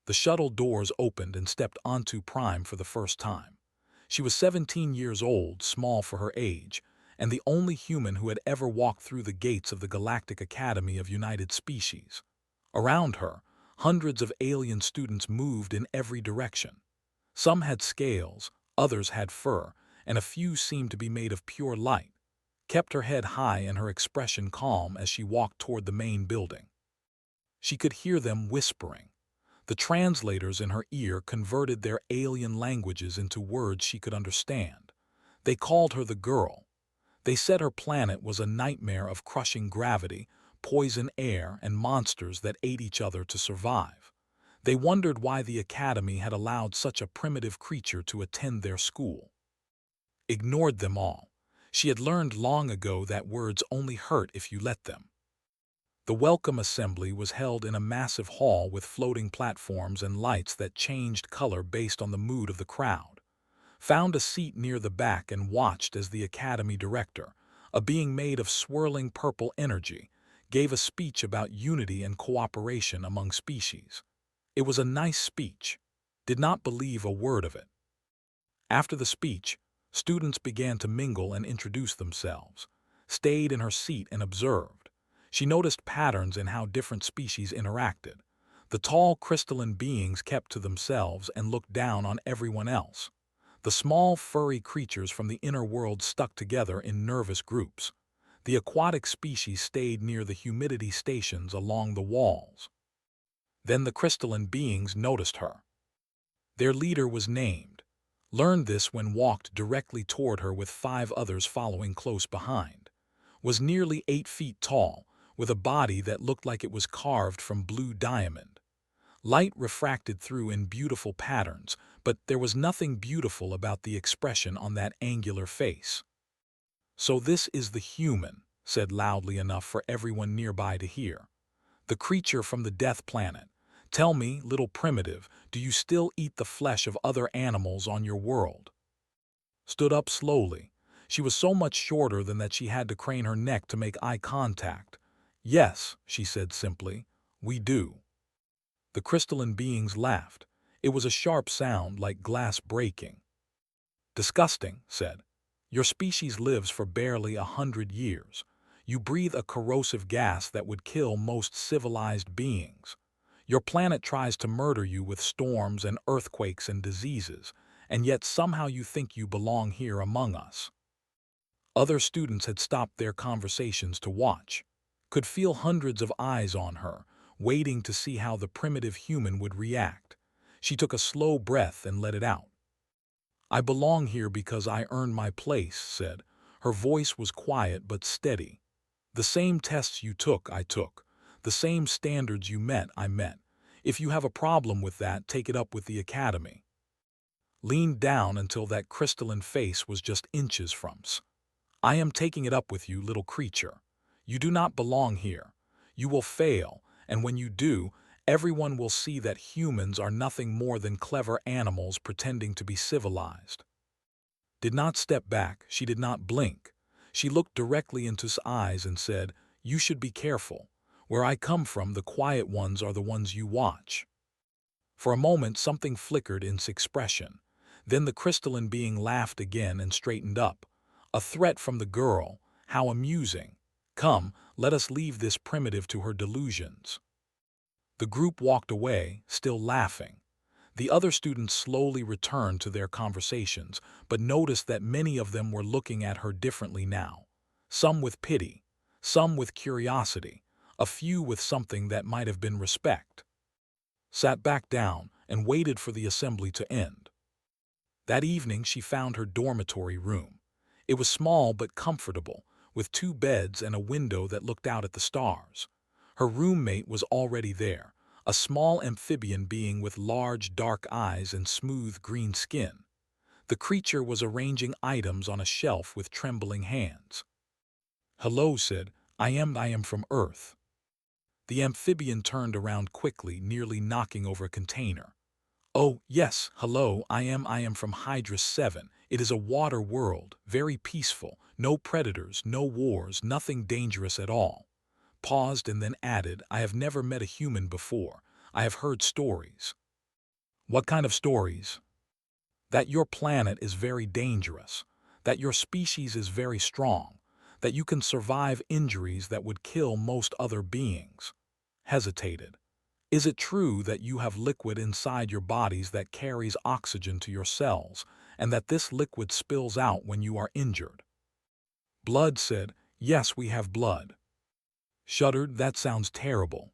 The shuttle doors opened and stepped onto Prime for the first time. She was 17 years old, small for her age, and the only human who had ever walked through the gates of the Galactic Academy of United Species. Around her, hundreds of alien students moved in every direction. Some had scales, others had fur, and a few seemed to be made of pure light. Kept her head high and her expression calm as she walked toward the main building. She could hear them whispering. The translators in her ear converted their alien languages into words she could understand. They called her the girl. They said her planet was a nightmare of crushing gravity, poison air, and monsters that ate each other to survive. They wondered why the Academy had allowed such a primitive creature to attend their school. Ignored them all. She had learned long ago that words only hurt if you let them. The welcome assembly was held in a massive hall with floating platforms and lights that changed color based on the mood of the crowd. Found a seat near the back and watched as the Academy director, a being made of swirling purple energy, gave a speech about unity and cooperation among species. It was a nice speech. Did not believe a word of it. After the speech, students began to mingle and introduce themselves. Stayed in her seat and observed. She noticed patterns in how different species interacted. The tall crystalline beings kept to themselves and looked down on everyone else. The small furry creatures from the inner world stuck together in nervous groups. The aquatic species stayed near the humidity stations along the walls. Then the crystalline beings noticed her. Their leader was named. Learned this when walked directly toward her with 5 others following close behind. Was nearly 8 feet tall, with a body that looked like it was carved from blue diamond. Light refracted through in beautiful patterns, but there was nothing beautiful about the expression on that angular face. "So this is the human," said loudly enough for everyone nearby to hear. "The creature from the death planet. Tell me, little primitive, do you still eat the flesh of other animals on your world?" Stood up slowly. She was so much shorter than that she had to crane her neck to make eye contact. "Yes," she said simply, "we do." The crystalline beings laughed. It was a sharp sound like glass breaking. "Disgusting," said. "Your species lives for barely 100 years. You breathe a corrosive gas that would kill most civilized beings. Your planet tries to murder you with storms and earthquakes and diseases, and yet somehow you think you belong here among us." Other students had stopped their conversations to watch. Could feel hundreds of eyes on her, waiting to see how the primitive human would react. She took a slow breath and let it out. "I belong here because I earned my place," said. Her voice was quiet but steady. "The same tests you took, I took. The same standards you met, I met. If you have a problem with that, take it up with the Academy." Leaned down until that crystalline face was just inches from us. "I am taking it up with you, little creature. You do not belong here. You will fail, and when you do, everyone will see that humans are nothing more than clever animals pretending to be civilized." Did not step back, she did not blink. She looked directly into his eyes and said, "You should be careful. Where I come from, the quiet ones are the ones you watch." For a moment, something flickered in his expression. Then the crystalline being laughed again and straightened up. A threat from the girl. How amusing. "Come, let us leave this primitive to her delusions." The group walked away, still laughing. The other students slowly returned to their conversations, but noticed that many of them were looking at her differently now. Some with pity, some with curiosity, a few with something that might have been respect. Sat back down and waited for the assembly to end. That evening she found her dormitory room. It was small but comfortable, with 2 beds and a window that looked out at the stars. Her roommate was already there, a small amphibian being with large dark eyes and smooth green skin. The creature was arranging items on a shelf with trembling hands. "Hello," said, I am from Earth." The amphibian turned around quickly, nearly knocking over a container. "Oh, yes, hello, I am from Hydra 7. It is a water world, very peaceful, no predators, no wars, nothing dangerous at all." Paused and then added, "I have never met a human before. I have heard stories." What kind of stories? That your planet is very dangerous, that your species is very strong, that you can survive injuries that would kill most other beings. Hesitated. Is it true that you have liquid inside your bodies that carries oxygen to your cells, and that this liquid spills out when you are injured? Blood said, yes, we have blood. Shuddered, that sounds terrible.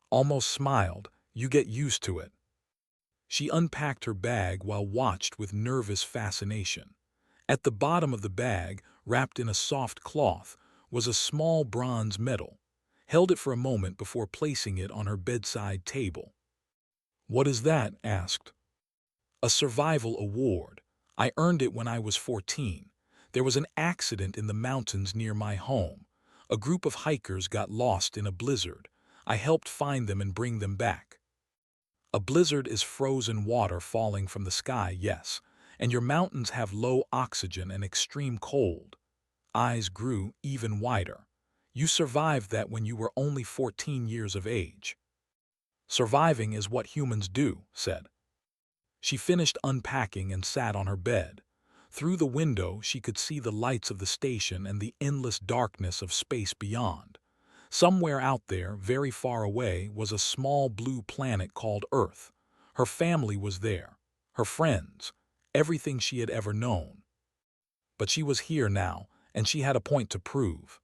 Almost smiled, you get used to it. She unpacked her bag while watched with nervous fascination. At the bottom of the bag, wrapped in a soft cloth, was a small bronze medal. Held it for a moment before placing it on her bedside table. What is that? Asked. A survival award. I earned it when I was 14. There was an accident in the mountains near my home. A group of hikers got lost in a blizzard. I helped find them and bring them back. A blizzard is frozen water falling from the sky, yes, and your mountains have low oxygen and extreme cold. Eyes grew even wider. You survived that when you were only 14 years of age. Surviving is what humans do, said. She finished unpacking and sat on her bed. Through the window, she could see the lights of the station and the endless darkness of space beyond. Somewhere out there, very far away, was a small blue planet called Earth. Her family was there, her friends, everything she had ever known. But she was here now, and she had a point to prove.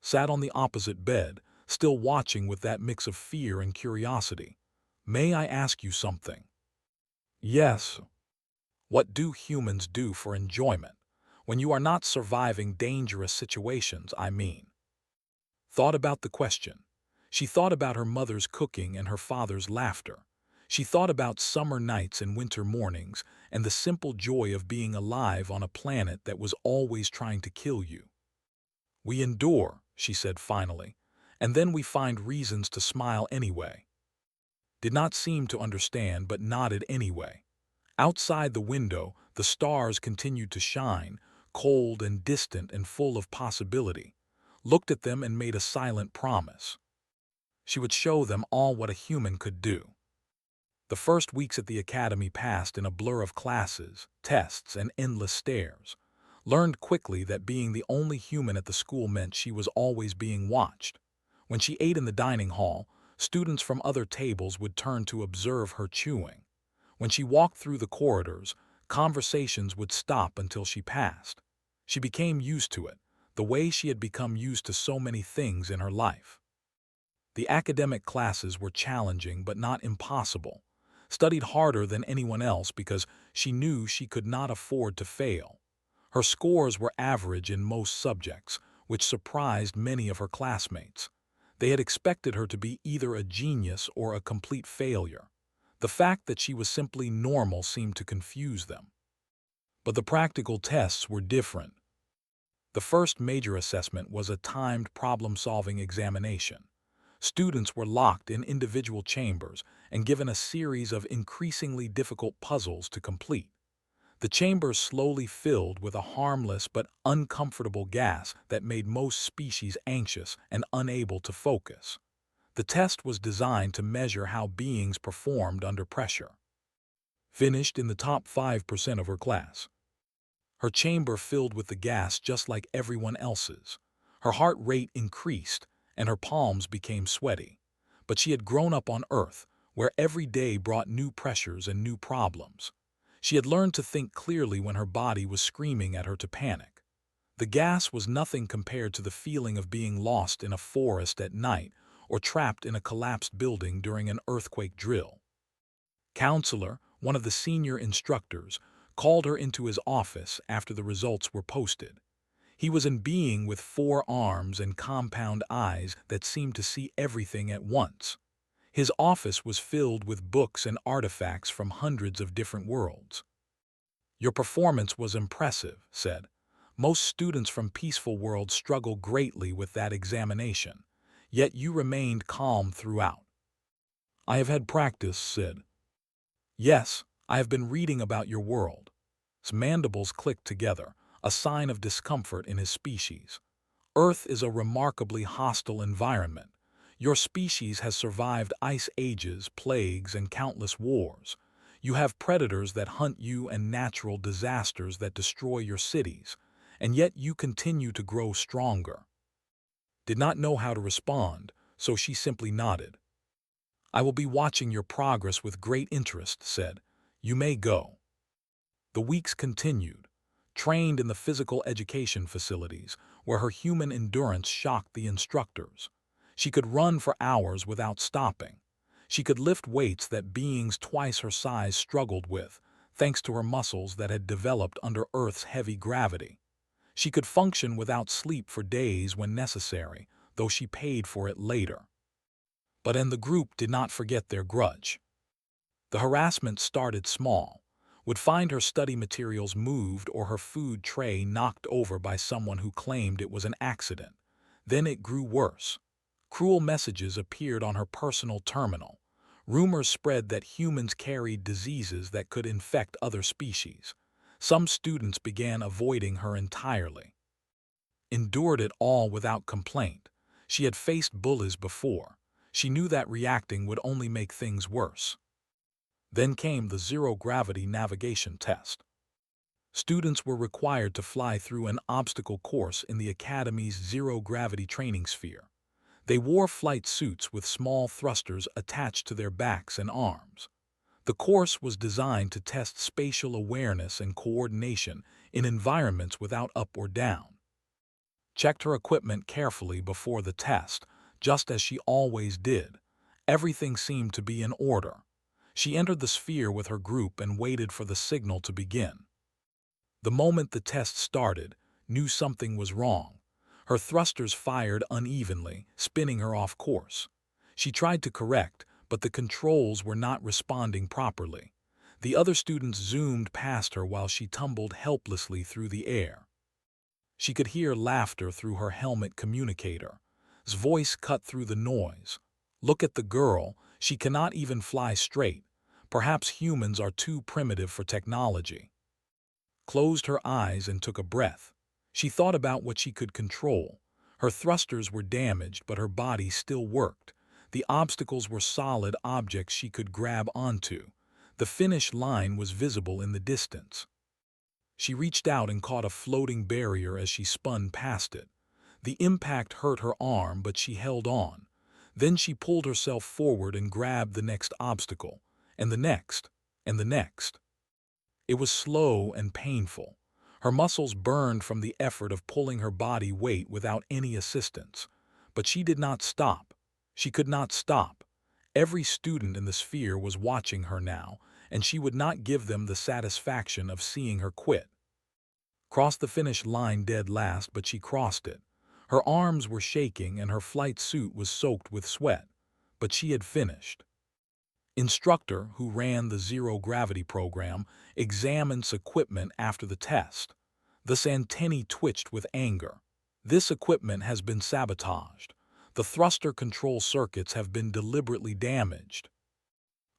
Sat on the opposite bed, still watching with that mix of fear and curiosity. May I ask you something? Yes. What do humans do for enjoyment? When you are not surviving dangerous situations, I mean. Thought about the question. She thought about her mother's cooking and her father's laughter. She thought about summer nights and winter mornings and the simple joy of being alive on a planet that was always trying to kill you. We endure, she said finally, and then we find reasons to smile anyway. Did not seem to understand but nodded anyway. Outside the window, the stars continued to shine, cold and distant and full of possibility. Looked at them and made a silent promise. She would show them all what a human could do. The first weeks at the academy passed in a blur of classes, tests, and endless stares. Learned quickly that being the only human at the school meant she was always being watched. When she ate in the dining hall, students from other tables would turn to observe her chewing. When she walked through the corridors, conversations would stop until she passed. She became used to it, the way she had become used to so many things in her life. The academic classes were challenging but not impossible. Studied harder than anyone else because she knew she could not afford to fail. Her scores were average in most subjects, which surprised many of her classmates. They had expected her to be either a genius or a complete failure. The fact that she was simply normal seemed to confuse them. But the practical tests were different. The first major assessment was a timed problem-solving examination. Students were locked in individual chambers and given a series of increasingly difficult puzzles to complete. The chambers slowly filled with a harmless but uncomfortable gas that made most species anxious and unable to focus. The test was designed to measure how beings performed under pressure. Finished in the top 5% of her class. Her chamber filled with the gas just like everyone else's. Her heart rate increased, and her palms became sweaty. But she had grown up on Earth, where every day brought new pressures and new problems. She had learned to think clearly when her body was screaming at her to panic. The gas was nothing compared to the feeling of being lost in a forest at night or trapped in a collapsed building during an earthquake drill. Counselor, one of the senior instructors, called her into his office after the results were posted. He was a being with 4 arms and compound eyes that seemed to see everything at once. His office was filled with books and artifacts from hundreds of different worlds. Your performance was impressive, said. Most students from peaceful worlds struggle greatly with that examination, yet you remained calm throughout. I have had practice, said. Yes, I have been reading about your world. His mandibles clicked together, a sign of discomfort in his species. Earth is a remarkably hostile environment. Your species has survived ice ages, plagues, and countless wars. You have predators that hunt you and natural disasters that destroy your cities, and yet you continue to grow stronger. Did not know how to respond, so she simply nodded. I will be watching your progress with great interest, said. You may go. The weeks continued, trained in the physical education facilities, where her human endurance shocked the instructors. She could run for hours without stopping. She could lift weights that beings twice her size struggled with, thanks to her muscles that had developed under Earth's heavy gravity. She could function without sleep for days when necessary, though she paid for it later. But the group did not forget their grudge. The harassment started small, would find her study materials moved or her food tray knocked over by someone who claimed it was an accident. Then it grew worse. Cruel messages appeared on her personal terminal. Rumors spread that humans carried diseases that could infect other species. Some students began avoiding her entirely. Endured it all without complaint. She had faced bullies before. She knew that reacting would only make things worse. Then came the zero-gravity navigation test. Students were required to fly through an obstacle course in the Academy's zero-gravity training sphere. They wore flight suits with small thrusters attached to their backs and arms. The course was designed to test spatial awareness and coordination in environments without up or down. Checked her equipment carefully before the test, just as she always did. Everything seemed to be in order. She entered the sphere with her group and waited for the signal to begin. The moment the test started, knew something was wrong. Her thrusters fired unevenly, spinning her off course. She tried to correct, but the controls were not responding properly. The other students zoomed past her while she tumbled helplessly through the air. She could hear laughter through her helmet communicator. His voice cut through the noise. Look at the girl, she cannot even fly straight. Perhaps humans are too primitive for technology. Closed her eyes and took a breath. She thought about what she could control. Her thrusters were damaged, but her body still worked. The obstacles were solid objects she could grab onto. The finish line was visible in the distance. She reached out and caught a floating barrier as she spun past it. The impact hurt her arm, but she held on. Then she pulled herself forward and grabbed the next obstacle, and the next, and the next. It was slow and painful. Her muscles burned from the effort of pulling her body weight without any assistance. But she did not stop. She could not stop. Every student in the sphere was watching her now, and she would not give them the satisfaction of seeing her quit. Crossed the finish line dead last, but she crossed it. Her arms were shaking and her flight suit was soaked with sweat, but she had finished. Instructor, who ran the zero-gravity program, examined equipment after the test. The antennae twitched with anger. This equipment has been sabotaged. The thruster control circuits have been deliberately damaged.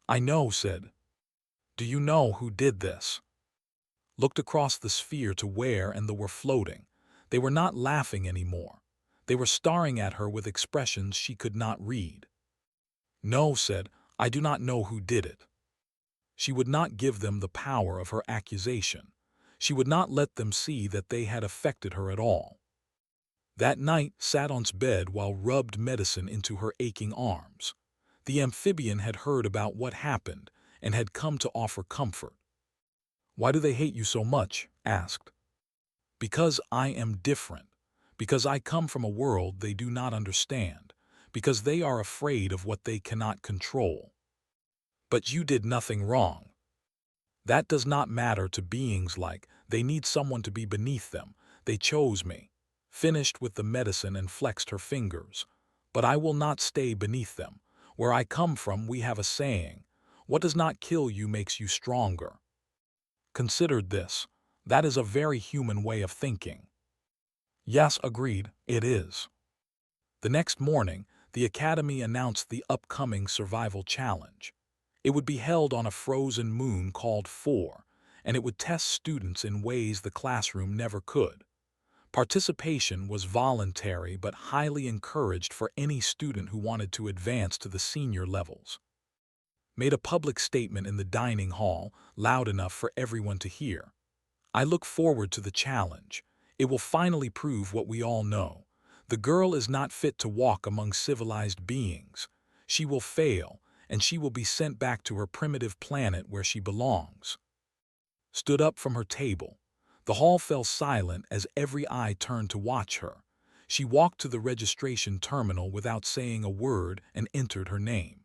I know, said. Do you know who did this? Looked across the sphere to where and they were floating. They were not laughing anymore. They were staring at her with expressions she could not read. No, said, I do not know who did it. She would not give them the power of her accusation. She would not let them see that they had affected her at all. That night sat on bed while rubbed medicine into her aching arms. The amphibian had heard about what happened and had come to offer comfort. Why do they hate you so much? Asked. Because I am different. Because I come from a world they do not understand. Because they are afraid of what they cannot control. But you did nothing wrong. That does not matter to beings like, they need someone to be beneath them. They chose me. Finished with the medicine and flexed her fingers. But I will not stay beneath them. Where I come from we have a saying, what does not kill you makes you stronger. Considered this. That is a very human way of thinking. Yes, agreed, it is. The next morning, the Academy announced the upcoming survival challenge. It would be held on a frozen moon called 4, and it would test students in ways the classroom never could. Participation was voluntary but highly encouraged for any student who wanted to advance to the senior levels. Made a public statement in the dining hall, loud enough for everyone to hear. I look forward to the challenge. It will finally prove what we all know. The girl is not fit to walk among civilized beings. She will fail, and she will be sent back to her primitive planet where she belongs. Stood up from her table. The hall fell silent as every eye turned to watch her. She walked to the registration terminal without saying a word and entered her name.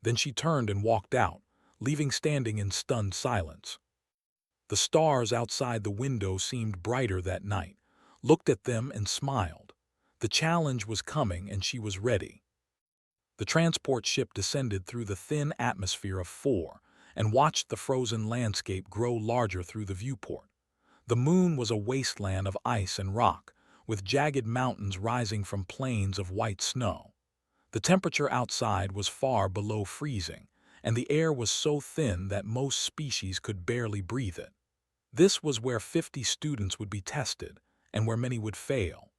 Then she turned and walked out, leaving standing in stunned silence. The stars outside the window seemed brighter that night, looked at them and smiled. The challenge was coming and she was ready. The transport ship descended through the thin atmosphere of 4 and watched the frozen landscape grow larger through the viewport. The moon was a wasteland of ice and rock, with jagged mountains rising from plains of white snow. The temperature outside was far below freezing, and the air was so thin that most species could barely breathe it. This was where 50 students would be tested, and where many would fail.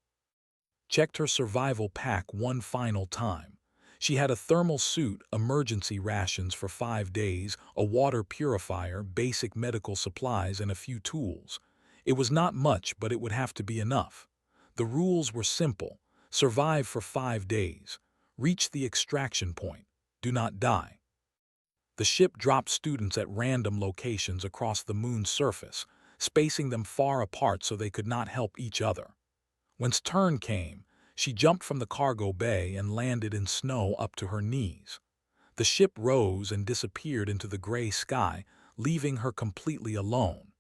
Checked her survival pack one final time. She had a thermal suit, emergency rations for 5 days, a water purifier, basic medical supplies, and a few tools. It was not much, but it would have to be enough. The rules were simple. Survive for 5 days. Reach the extraction point. Do not die. The ship dropped students at random locations across the moon's surface, spacing them far apart so they could not help each other. When's turn came, she jumped from the cargo bay and landed in snow up to her knees. The ship rose and disappeared into the gray sky, leaving her completely alone.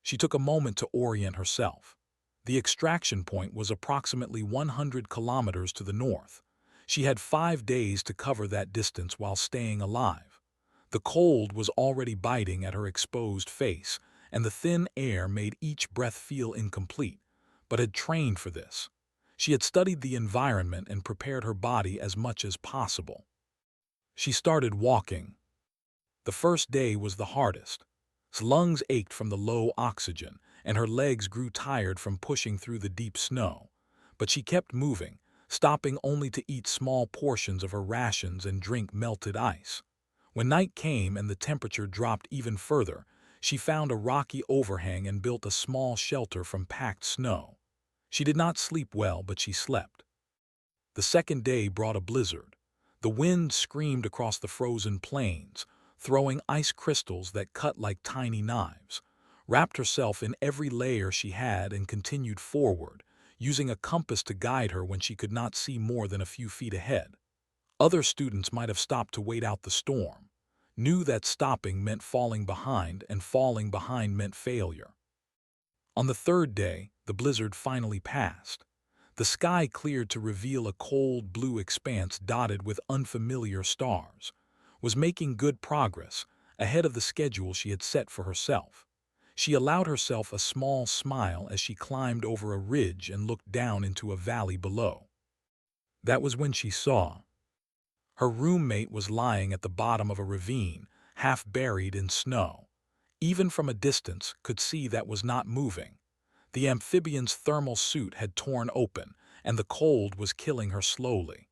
She took a moment to orient herself. The extraction point was approximately 100 kilometers to the north. She had 5 days to cover that distance while staying alive. The cold was already biting at her exposed face, and the thin air made each breath feel incomplete, but had trained for this. She had studied the environment and prepared her body as much as possible. She started walking. The first day was the hardest. Her lungs ached from the low oxygen, and her legs grew tired from pushing through the deep snow. But she kept moving, stopping only to eat small portions of her rations and drink melted ice. When night came and the temperature dropped even further, she found a rocky overhang and built a small shelter from packed snow. She did not sleep well, but she slept. The second day brought a blizzard. The wind screamed across the frozen plains, throwing ice crystals that cut like tiny knives. Wrapped herself in every layer she had and continued forward, using a compass to guide her when she could not see more than a few feet ahead. Other students might have stopped to wait out the storm, knew that stopping meant falling behind and falling behind meant failure. On the third day, the blizzard finally passed. The sky cleared to reveal a cold blue expanse dotted with unfamiliar stars. Was making good progress, ahead of the schedule she had set for herself. She allowed herself a small smile as she climbed over a ridge and looked down into a valley below. That was when she saw. Her roommate was lying at the bottom of a ravine, half buried in snow. Even from a distance, could see that was not moving. The amphibian's thermal suit had torn open, and the cold was killing her slowly.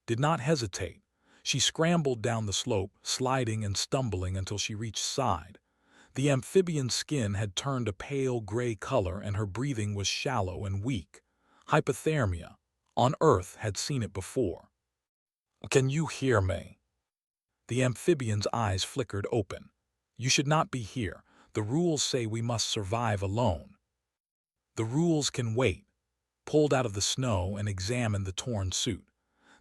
Did not hesitate. She scrambled down the slope, sliding and stumbling until she reached side. The amphibian's skin had turned a pale gray color and her breathing was shallow and weak. Hypothermia. On Earth had seen it before. "Can you hear me?" The amphibian's eyes flickered open. "You should not be here. The rules say we must survive alone." "The rules can wait." Pulled out of the snow and examined the torn suit.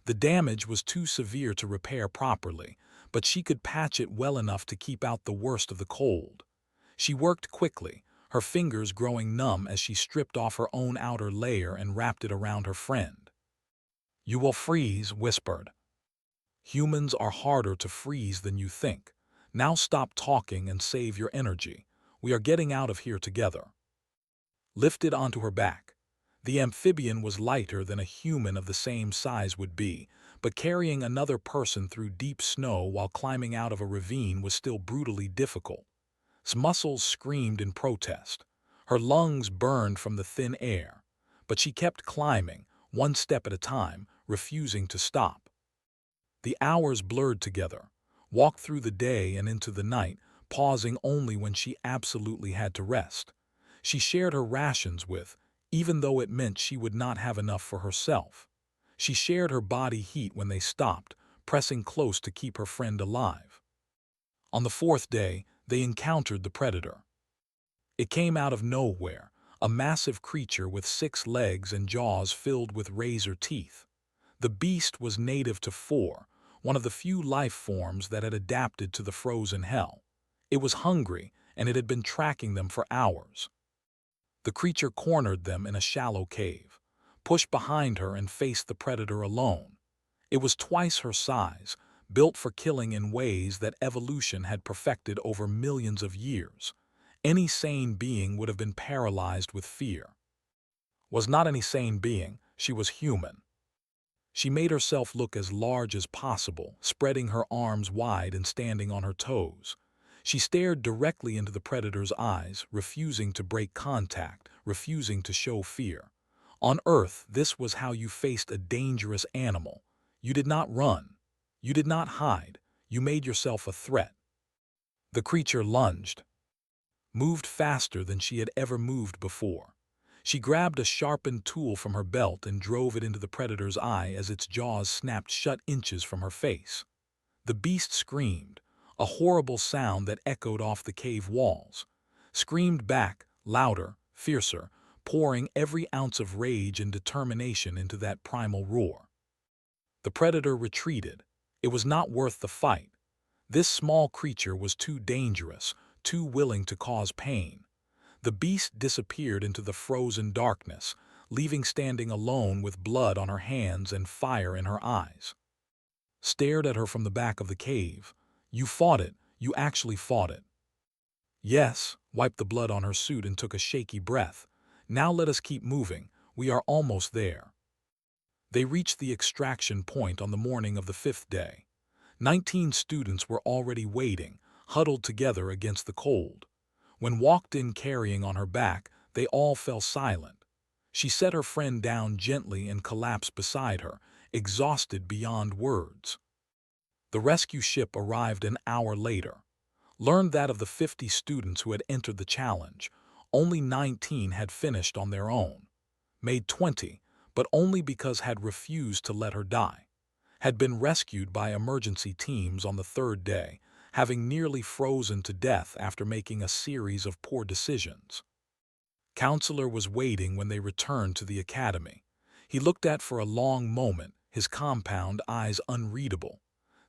The damage was too severe to repair properly, but she could patch it well enough to keep out the worst of the cold. She worked quickly, her fingers growing numb as she stripped off her own outer layer and wrapped it around her friend. "You will freeze," whispered. "Humans are harder to freeze than you think. Now stop talking and save your energy. We are getting out of here together." Lifted onto her back. The amphibian was lighter than a human of the same size would be, but carrying another person through deep snow while climbing out of a ravine was still brutally difficult. His muscles screamed in protest. Her lungs burned from the thin air, but she kept climbing, one step at a time, refusing to stop. The hours blurred together, walked through the day and into the night, pausing only when she absolutely had to rest. She shared her rations with, even though it meant she would not have enough for herself. She shared her body heat when they stopped, pressing close to keep her friend alive. On the fourth day, they encountered the predator. It came out of nowhere, a massive creature with 6 legs and jaws filled with razor teeth. The beast was native to 4, one of the few life forms that had adapted to the frozen hell. It was hungry, and it had been tracking them for hours. The creature cornered them in a shallow cave, pushed behind her and faced the predator alone. It was twice her size, built for killing in ways that evolution had perfected over millions of years. Any sane being would have been paralyzed with fear. Was not any sane being, she was human. She made herself look as large as possible, spreading her arms wide and standing on her toes. She stared directly into the predator's eyes, refusing to break contact, refusing to show fear. On Earth, this was how you faced a dangerous animal. You did not run. You did not hide. You made yourself a threat. The creature lunged, moved faster than she had ever moved before. She grabbed a sharpened tool from her belt and drove it into the predator's eye as its jaws snapped shut inches from her face. The beast screamed, a horrible sound that echoed off the cave walls. Screamed back, louder, fiercer, pouring every ounce of rage and determination into that primal roar. The predator retreated. It was not worth the fight. This small creature was too dangerous, too willing to cause pain. The beast disappeared into the frozen darkness, leaving standing alone with blood on her hands and fire in her eyes. Stared at her from the back of the cave. You fought it. You actually fought it. Yes, wiped the blood on her suit and took a shaky breath. Now let us keep moving. We are almost there. They reached the extraction point on the morning of the 5th day. 19 students were already waiting, huddled together against the cold. When walked in carrying on her back, they all fell silent. She set her friend down gently and collapsed beside her, exhausted beyond words. The rescue ship arrived an hour later. Learned that of the 50 students who had entered the challenge, only 19 had finished on their own. Made 20, but only because had refused to let her die. Had been rescued by emergency teams on the 3rd day, having nearly frozen to death after making a series of poor decisions. Counselor was waiting when they returned to the academy. He looked at for a long moment, his compound eyes unreadable.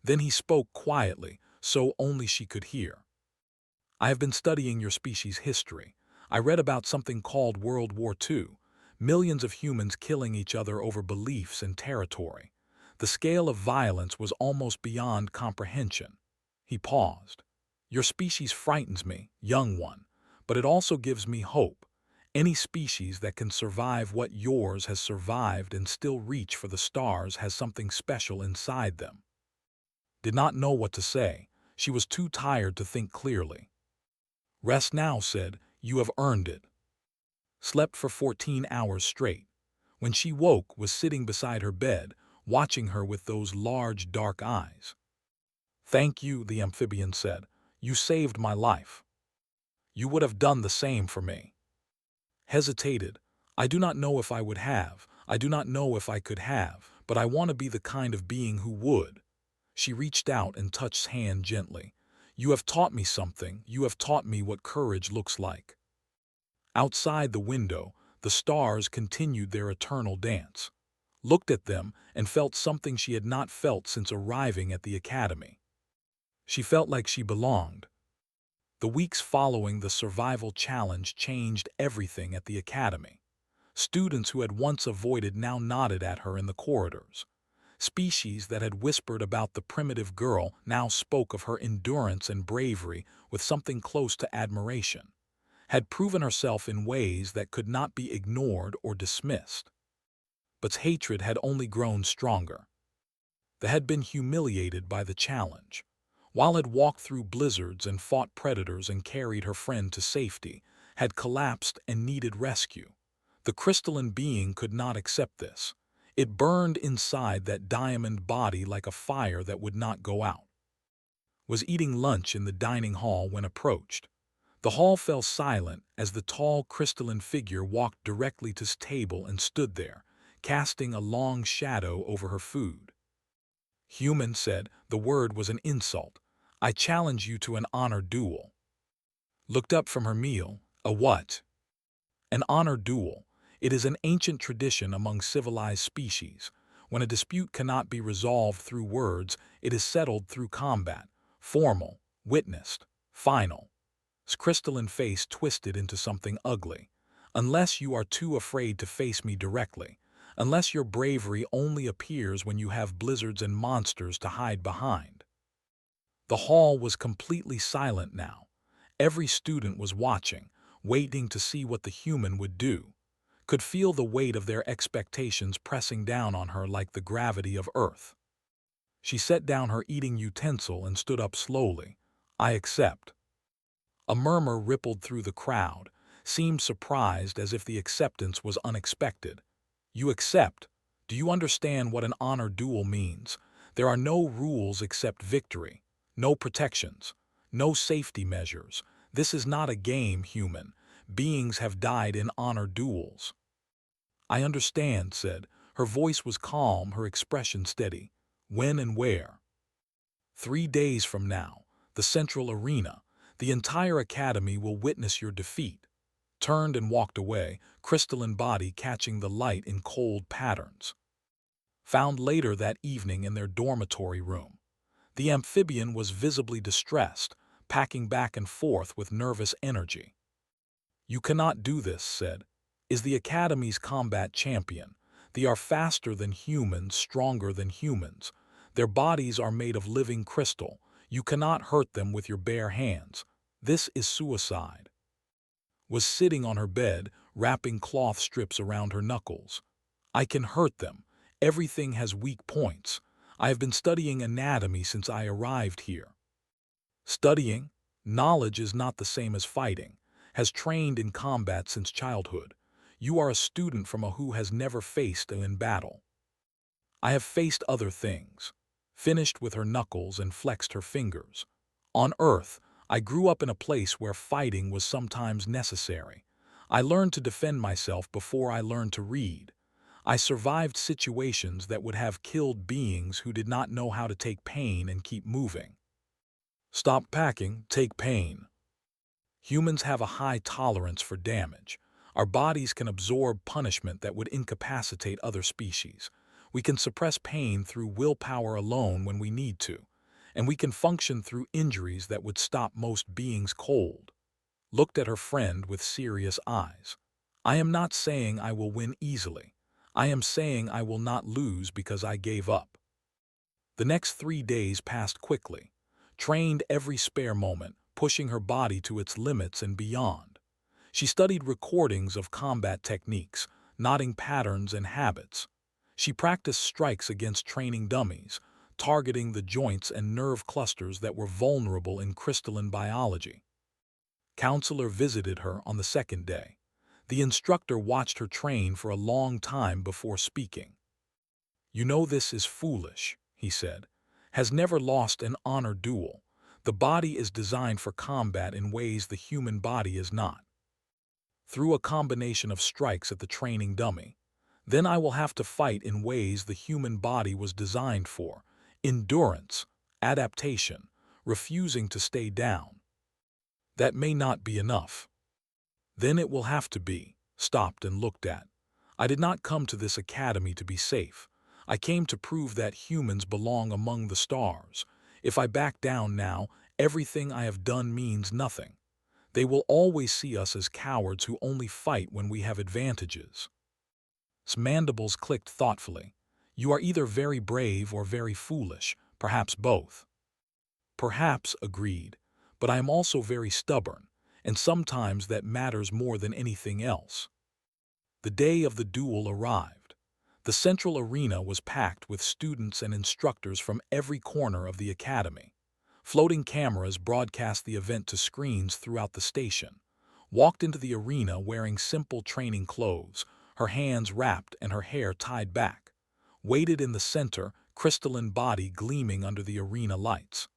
Then he spoke quietly, so only she could hear. I have been studying your species' history. I read about something called World War II, millions of humans killing each other over beliefs and territory. The scale of violence was almost beyond comprehension. He paused. Your species frightens me, young one, but it also gives me hope. Any species that can survive what yours has survived and still reach for the stars has something special inside them. Did not know what to say. She was too tired to think clearly. Rest now, said, you have earned it. Slept for 14 hours straight. When she woke, was sitting beside her bed, watching her with those large dark eyes. Thank you, the amphibian said. You saved my life. You would have done the same for me. Hesitated. I do not know if I would have. I do not know if I could have, but I want to be the kind of being who would. She reached out and touched his hand gently. You have taught me something. You have taught me what courage looks like. Outside the window, the stars continued their eternal dance. Looked at them and felt something she had not felt since arriving at the academy. She felt like she belonged. The weeks following the survival challenge changed everything at the academy. Students who had once avoided now nodded at her in the corridors. Species that had whispered about the primitive girl now spoke of her endurance and bravery with something close to admiration. Had proven herself in ways that could not be ignored or dismissed. But hatred had only grown stronger. They had been humiliated by the challenge. While had walked through blizzards and fought predators and carried her friend to safety, had collapsed and needed rescue. The crystalline being could not accept this. It burned inside that diamond body like a fire that would not go out. Was eating lunch in the dining hall when approached. The hall fell silent as the tall crystalline figure walked directly to his table and stood there, casting a long shadow over her food. Human said the word was an insult. I challenge you to an honor duel. Looked up from her meal. A what? An honor duel. It is an ancient tradition among civilized species. When a dispute cannot be resolved through words, it is settled through combat. Formal, witnessed, final. His crystalline face twisted into something ugly. Unless you are too afraid to face me directly. Unless your bravery only appears when you have blizzards and monsters to hide behind. The hall was completely silent now. Every student was watching, waiting to see what the human would do. Could feel the weight of their expectations pressing down on her like the gravity of Earth. She set down her eating utensil and stood up slowly. I accept. A murmur rippled through the crowd, seemed surprised as if the acceptance was unexpected. You accept. Do you understand what an honor duel means? There are no rules except victory, no protections, no safety measures. This is not a game, human. Beings have died in honor duels. I understand, said. Her voice was calm, her expression steady. When and where? 3 days from now, the central arena. The entire academy will witness your defeat. Turned and walked away, crystalline body catching the light in cold patterns. Found later that evening in their dormitory room. The amphibian was visibly distressed, packing back and forth with nervous energy. You cannot do this, said. Is the Academy's combat champion. They are faster than humans, stronger than humans. Their bodies are made of living crystal. You cannot hurt them with your bare hands. This is suicide. Was sitting on her bed, wrapping cloth strips around her knuckles. I can hurt them. Everything has weak points. I have been studying anatomy since I arrived here. Studying? Knowledge is not the same as fighting. Has trained in combat since childhood. You are a student from who has never faced in battle. I have faced other things. Finished with her knuckles and flexed her fingers. On Earth, I grew up in a place where fighting was sometimes necessary. I learned to defend myself before I learned to read. I survived situations that would have killed beings who did not know how to take pain and keep moving. Stop packing, take pain. Humans have a high tolerance for damage. Our bodies can absorb punishment that would incapacitate other species. We can suppress pain through willpower alone when we need to, and we can function through injuries that would stop most beings cold. Looked at her friend with serious eyes. I am not saying I will win easily. I am saying I will not lose because I gave up. The next 3 days passed quickly. Trained every spare moment, pushing her body to its limits and beyond. She studied recordings of combat techniques, noting patterns and habits. She practiced strikes against training dummies, targeting the joints and nerve clusters that were vulnerable in crystalline biology. Counselor visited her on the 2nd day. The instructor watched her train for a long time before speaking. You know this is foolish, he said. Has never lost an honor duel. The body is designed for combat in ways the human body is not. Through a combination of strikes at the training dummy. Then I will have to fight in ways the human body was designed for. Endurance, adaptation, refusing to stay down. That may not be enough. Then it will have to be. Stopped and looked at. I did not come to this academy to be safe. I came to prove that humans belong among the stars. If I back down now, everything I have done means nothing. They will always see us as cowards who only fight when we have advantages. His mandibles clicked thoughtfully. You are either very brave or very foolish, perhaps both. Perhaps, agreed, but I am also very stubborn, and sometimes that matters more than anything else. The day of the duel arrived. The central arena was packed with students and instructors from every corner of the academy. Floating cameras broadcast the event to screens throughout the station. walked into the arena wearing simple training clothes, her hands wrapped and her hair tied back, waited in the center, crystalline body gleaming under the arena lights.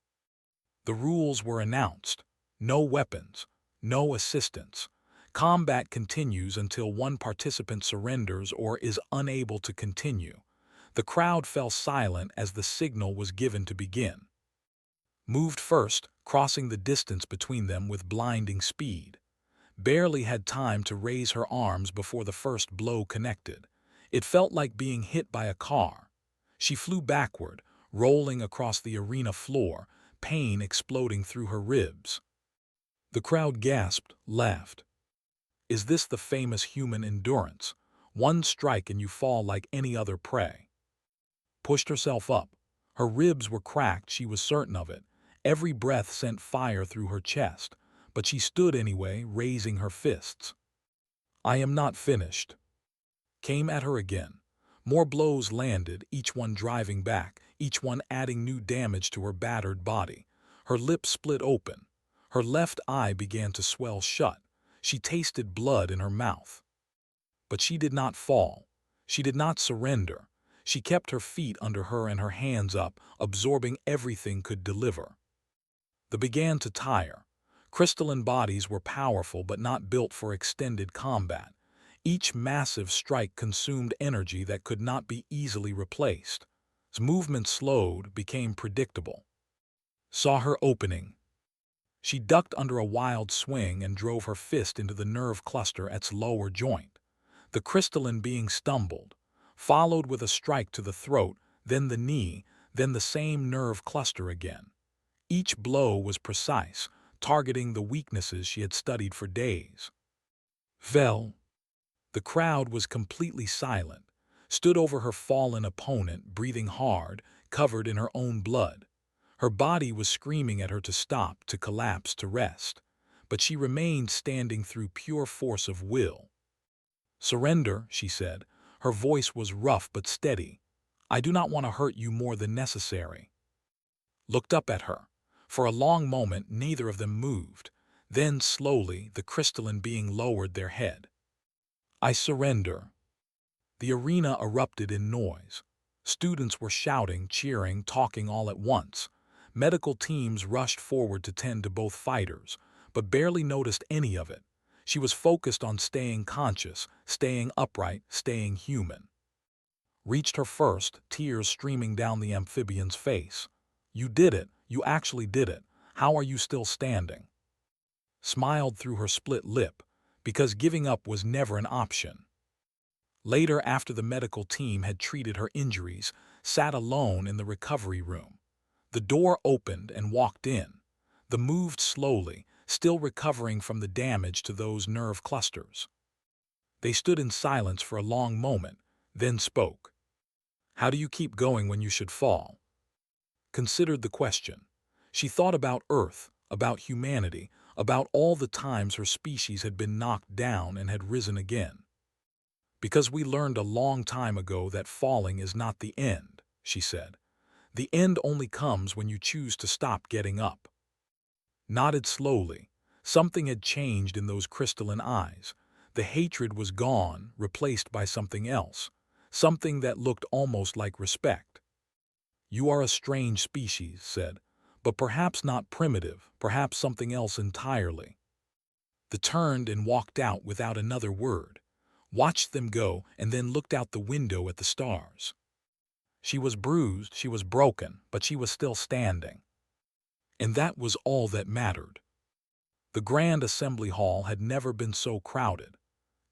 The rules were announced. No weapons, no assistance. Combat continues until one participant surrenders or is unable to continue. The crowd fell silent as the signal was given to begin. Moved first, crossing the distance between them with blinding speed. Barely had time to raise her arms before the first blow connected. It felt like being hit by a car. She flew backward, rolling across the arena floor, pain exploding through her ribs. The crowd gasped, laughed. Is this the famous human endurance? One strike and you fall like any other prey. Pushed herself up. Her ribs were cracked, she was certain of it. Every breath sent fire through her chest, but she stood anyway, raising her fists. I am not finished. Came at her again. More blows landed, each one driving back, each one adding new damage to her battered body. Her lips split open. Her left eye began to swell shut. She tasted blood in her mouth. But she did not fall. She did not surrender. She kept her feet under her and her hands up, absorbing everything could deliver. They began to tire. Crystalline bodies were powerful but not built for extended combat. Each massive strike consumed energy that could not be easily replaced. As movement slowed, became predictable. Saw her opening. She ducked under a wild swing and drove her fist into the nerve cluster at its lower joint. The crystalline being stumbled, followed with a strike to the throat, then the knee, then the same nerve cluster again. Each blow was precise, targeting the weaknesses she had studied for days. Fell. The crowd was completely silent, stood over her fallen opponent, breathing hard, covered in her own blood. Her body was screaming at her to stop, to collapse, to rest, but she remained standing through pure force of will. Surrender, she said. Her voice was rough but steady. I do not want to hurt you more than necessary. Looked up at her. For a long moment, neither of them moved. Then, slowly, the crystalline being lowered their head. I surrender. The arena erupted in noise. Students were shouting, cheering, talking all at once. Medical teams rushed forward to tend to both fighters, but barely noticed any of it. She was focused on staying conscious, staying upright, staying human. Reached her first, tears streaming down the amphibian's face. You did it. You actually did it. How are you still standing? Smiled through her split lip, because giving up was never an option. Later, after the medical team had treated her injuries, sat alone in the recovery room. The door opened and walked in. They moved slowly, still recovering from the damage to those nerve clusters. They stood in silence for a long moment, then spoke. How do you keep going when you should fall? Considered the question. She thought about Earth, about humanity, about all the times her species had been knocked down and had risen again. Because we learned a long time ago that falling is not the end, she said. The end only comes when you choose to stop getting up. Nodded slowly. Something had changed in those crystalline eyes. The hatred was gone, replaced by something else, something that looked almost like respect. You are a strange species, said, but perhaps not primitive, perhaps something else entirely. They turned and walked out without another word, watched them go, and then looked out the window at the stars. She was bruised, she was broken, but she was still standing. And that was all that mattered. The Grand Assembly Hall had never been so crowded.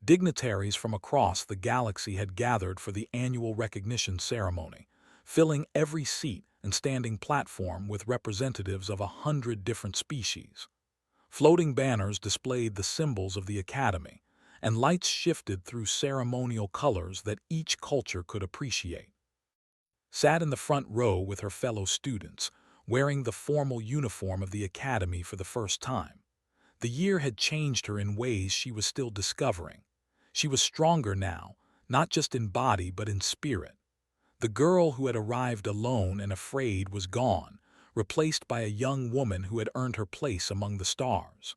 Dignitaries from across the galaxy had gathered for the annual recognition ceremony, filling every seat and standing platform with representatives of 100 different species. Floating banners displayed the symbols of the Academy, and lights shifted through ceremonial colors that each culture could appreciate. Sat in the front row with her fellow students, wearing the formal uniform of the Academy for the first time. The year had changed her in ways she was still discovering. She was stronger now, not just in body but in spirit. The girl who had arrived alone and afraid was gone, replaced by a young woman who had earned her place among the stars.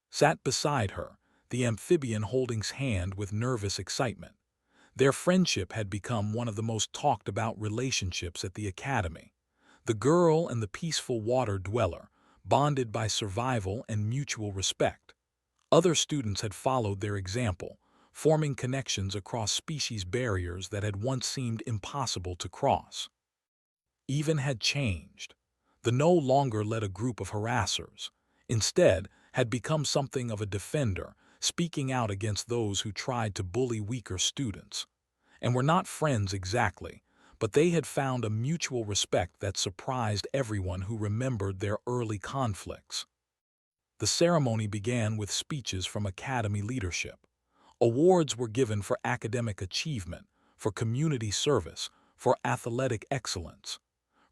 sat beside her, the amphibian holding his hand with nervous excitement. Their friendship had become one of the most talked-about relationships at the academy. The girl and the peaceful water dweller, bonded by survival and mutual respect. Other students had followed their example, forming connections across species barriers that had once seemed impossible to cross. Even had changed. The no longer led a group of harassers. Instead, had become something of a defender, speaking out against those who tried to bully weaker students. And were not friends exactly, but they had found a mutual respect that surprised everyone who remembered their early conflicts. The ceremony began with speeches from academy leadership. Awards were given for academic achievement, for community service, for athletic excellence.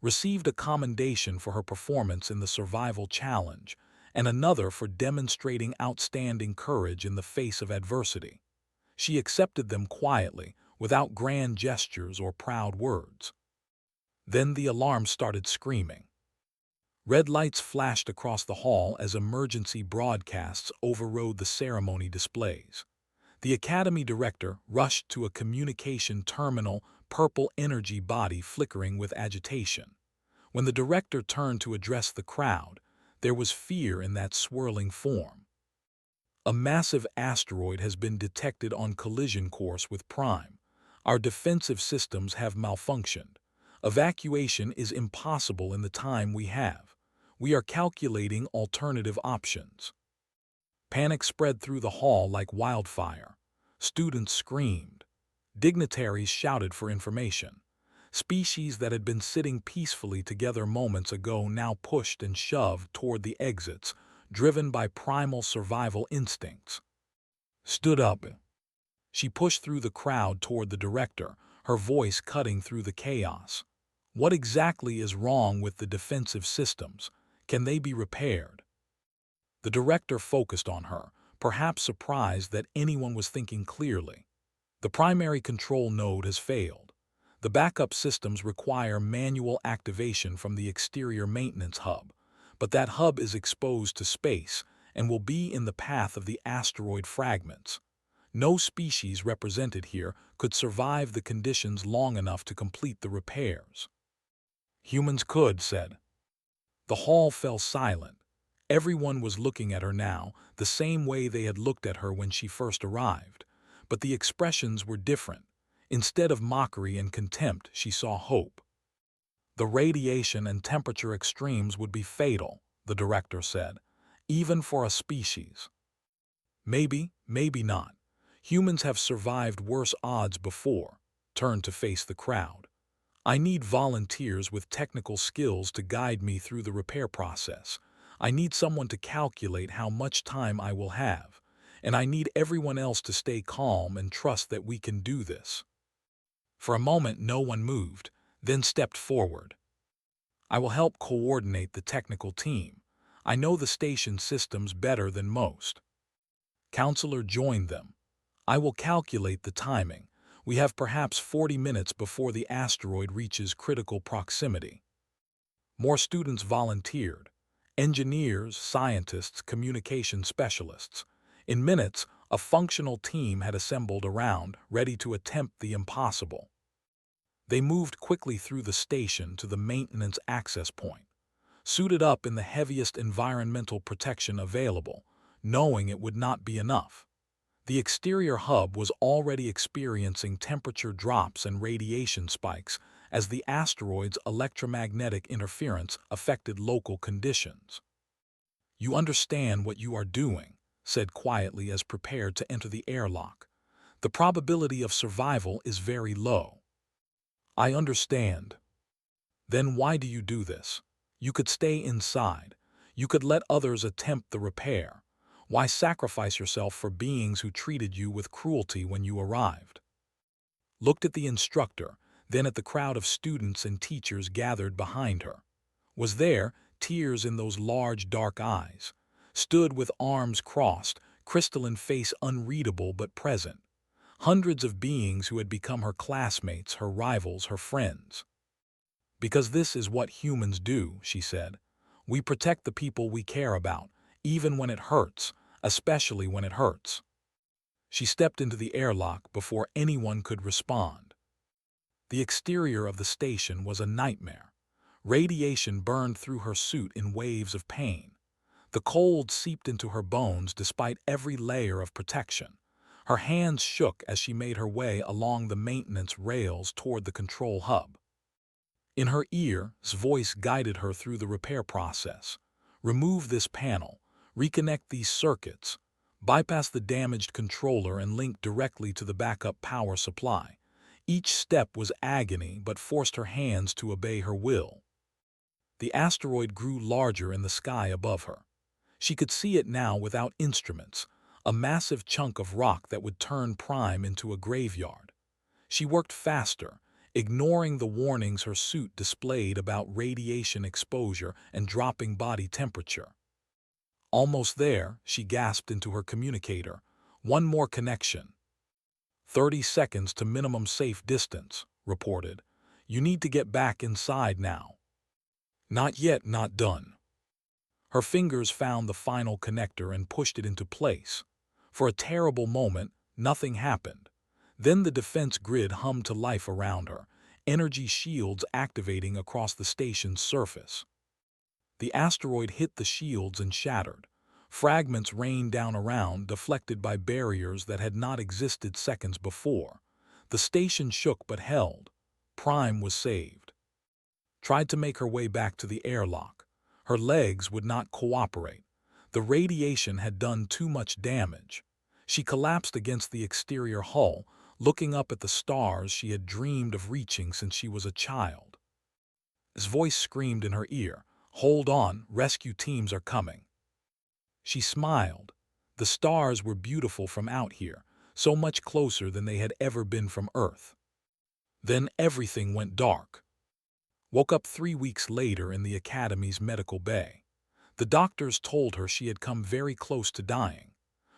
Received a commendation for her performance in the survival challenge, and another for demonstrating outstanding courage in the face of adversity. She accepted them quietly, without grand gestures or proud words. Then the alarm started screaming. Red lights flashed across the hall as emergency broadcasts overrode the ceremony displays. The academy director rushed to a communication terminal, purple energy body flickering with agitation. When the director turned to address the crowd, there was fear in that swirling form. A massive asteroid has been detected on collision course with Prime. Our defensive systems have malfunctioned. Evacuation is impossible in the time we have. We are calculating alternative options. Panic spread through the hall like wildfire. Students screamed. Dignitaries shouted for information. Species that had been sitting peacefully together moments ago now pushed and shoved toward the exits, driven by primal survival instincts. Stood up. She pushed through the crowd toward the director, her voice cutting through the chaos. What exactly is wrong with the defensive systems? Can they be repaired? The director focused on her, perhaps surprised that anyone was thinking clearly. The primary control node has failed. The backup systems require manual activation from the exterior maintenance hub, but that hub is exposed to space and will be in the path of the asteroid fragments. No species represented here could survive the conditions long enough to complete the repairs. Humans could, said. The hall fell silent. Everyone was looking at her now, the same way they had looked at her when she first arrived. But the expressions were different. Instead of mockery and contempt, she saw hope. The radiation and temperature extremes would be fatal, the director said, even for a species. Maybe, maybe not. Humans have survived worse odds before. Turned to face the crowd. I need volunteers with technical skills to guide me through the repair process. I need someone to calculate how much time I will have. And I need everyone else to stay calm and trust that we can do this. For a moment, no one moved, then stepped forward. I will help coordinate the technical team. I know the station systems better than most. Counselor joined them. I will calculate the timing. We have perhaps 40 minutes before the asteroid reaches critical proximity. More students volunteered. Engineers, scientists, communication specialists. In minutes, a functional team had assembled around, ready to attempt the impossible. They moved quickly through the station to the maintenance access point, suited up in the heaviest environmental protection available, knowing it would not be enough. The exterior hub was already experiencing temperature drops and radiation spikes as the asteroid's electromagnetic interference affected local conditions. You understand what you are doing, said quietly as prepared to enter the airlock. The probability of survival is very low. I understand. Then why do you do this? You could stay inside. You could let others attempt the repair. Why sacrifice yourself for beings who treated you with cruelty when you arrived? Looked at the instructor, then at the crowd of students and teachers gathered behind her. Was there, tears in those large dark eyes. Stood with arms crossed, crystalline face unreadable but present. Hundreds of beings who had become her classmates, her rivals, her friends. Because this is what humans do, she said. We protect the people we care about, even when it hurts, especially when it hurts. She stepped into the airlock before anyone could respond. The exterior of the station was a nightmare. Radiation burned through her suit in waves of pain. The cold seeped into her bones despite every layer of protection. Her hands shook as she made her way along the maintenance rails toward the control hub. In her ear's voice guided her through the repair process. Remove this panel, reconnect these circuits, bypass the damaged controller and link directly to the backup power supply. Each step was agony but forced her hands to obey her will. The asteroid grew larger in the sky above her. She could see it now without instruments, a massive chunk of rock that would turn Prime into a graveyard. She worked faster, ignoring the warnings her suit displayed about radiation exposure and dropping body temperature. Almost there, she gasped into her communicator. One more connection. 30 seconds to minimum safe distance, reported. You need to get back inside now. Not yet, not done. Her fingers found the final connector and pushed it into place. For a terrible moment, nothing happened. Then the defense grid hummed to life around her, energy shields activating across the station's surface. The asteroid hit the shields and shattered. Fragments rained down around, deflected by barriers that had not existed seconds before. The station shook but held. Prime was saved. Tried to make her way back to the airlock. Her legs would not cooperate. The radiation had done too much damage. She collapsed against the exterior hull, looking up at the stars she had dreamed of reaching since she was a child. His voice screamed in her ear, "Hold on, rescue teams are coming." She smiled. The stars were beautiful from out here, so much closer than they had ever been from Earth. Then everything went dark. Woke up 3 weeks later in the Academy's medical bay. The doctors told her she had come very close to dying.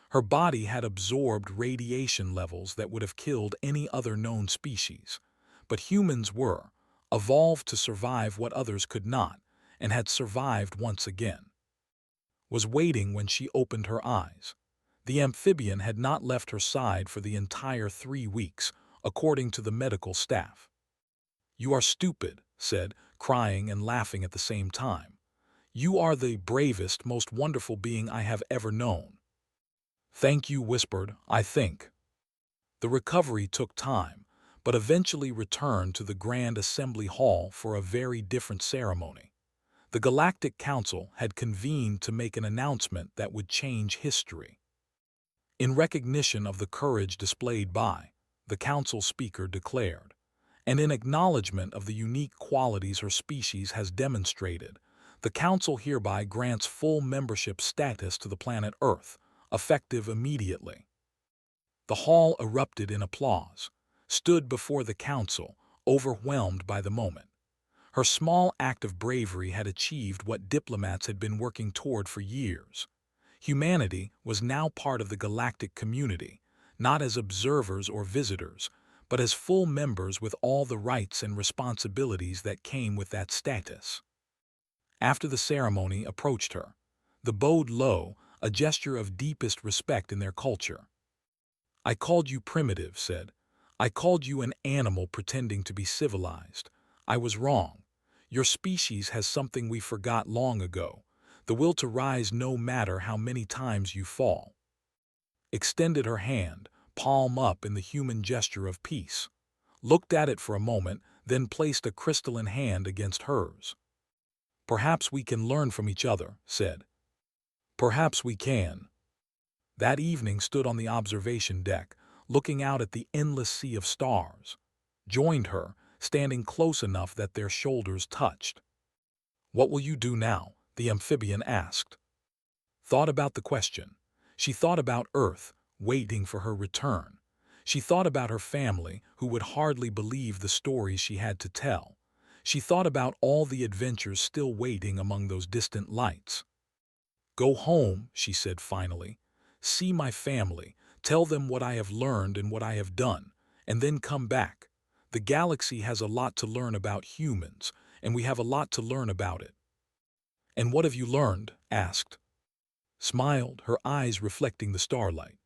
Her body had absorbed radiation levels that would have killed any other known species. But humans were, evolved to survive what others could not, and had survived once again. Was waiting when she opened her eyes. The amphibian had not left her side for the entire 3 weeks, according to the medical staff. "You are stupid," said, crying and laughing at the same time. "You are the bravest, most wonderful being I have ever known." "Thank you," whispered, "I think." The recovery took time, but eventually returned to the Grand Assembly Hall for a very different ceremony. The Galactic Council had convened to make an announcement that would change history. In recognition of the courage displayed by, the Council speaker declared, and in acknowledgement of the unique qualities her species has demonstrated, the Council hereby grants full membership status to the planet Earth, effective immediately. The hall erupted in applause, stood before the Council, overwhelmed by the moment. Her small act of bravery had achieved what diplomats had been working toward for years. Humanity was now part of the galactic community, not as observers or visitors, but as full members with all the rights and responsibilities that came with that status. After the ceremony approached her, they bowed low, a gesture of deepest respect in their culture. "I called you primitive," said. "I called you an animal pretending to be civilized. I was wrong. Your species has something we forgot long ago, the will to rise no matter how many times you fall." Extended her hand, palm up in the human gesture of peace. Looked at it for a moment, then placed a crystalline hand against hers. "Perhaps we can learn from each other," said. "Perhaps we can." That evening stood on the observation deck, looking out at the endless sea of stars. Joined her, standing close enough that their shoulders touched. "What will you do now?" the amphibian asked. Thought about the question. She thought about Earth, waiting for her return. She thought about her family, who would hardly believe the stories she had to tell. She thought about all the adventures still waiting among those distant lights. "Go home," she said finally. "See my family, tell them what I have learned and what I have done, and then come back. The galaxy has a lot to learn about humans, and we have a lot to learn about it." "And what have you learned?" asked. smiled, her eyes reflecting the starlight.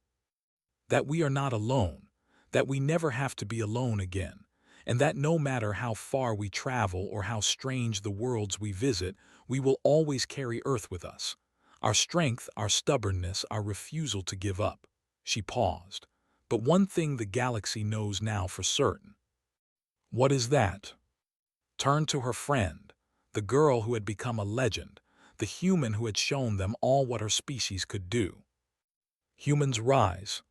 That we are not alone, that we never have to be alone again, and that no matter how far we travel or how strange the worlds we visit, we will always carry Earth with us. Our strength, our stubbornness, our refusal to give up. She paused. But one thing the galaxy knows now for certain. What is that? Turned to her friend, the girl who had become a legend, the human who had shown them all what her species could do. Humans rise,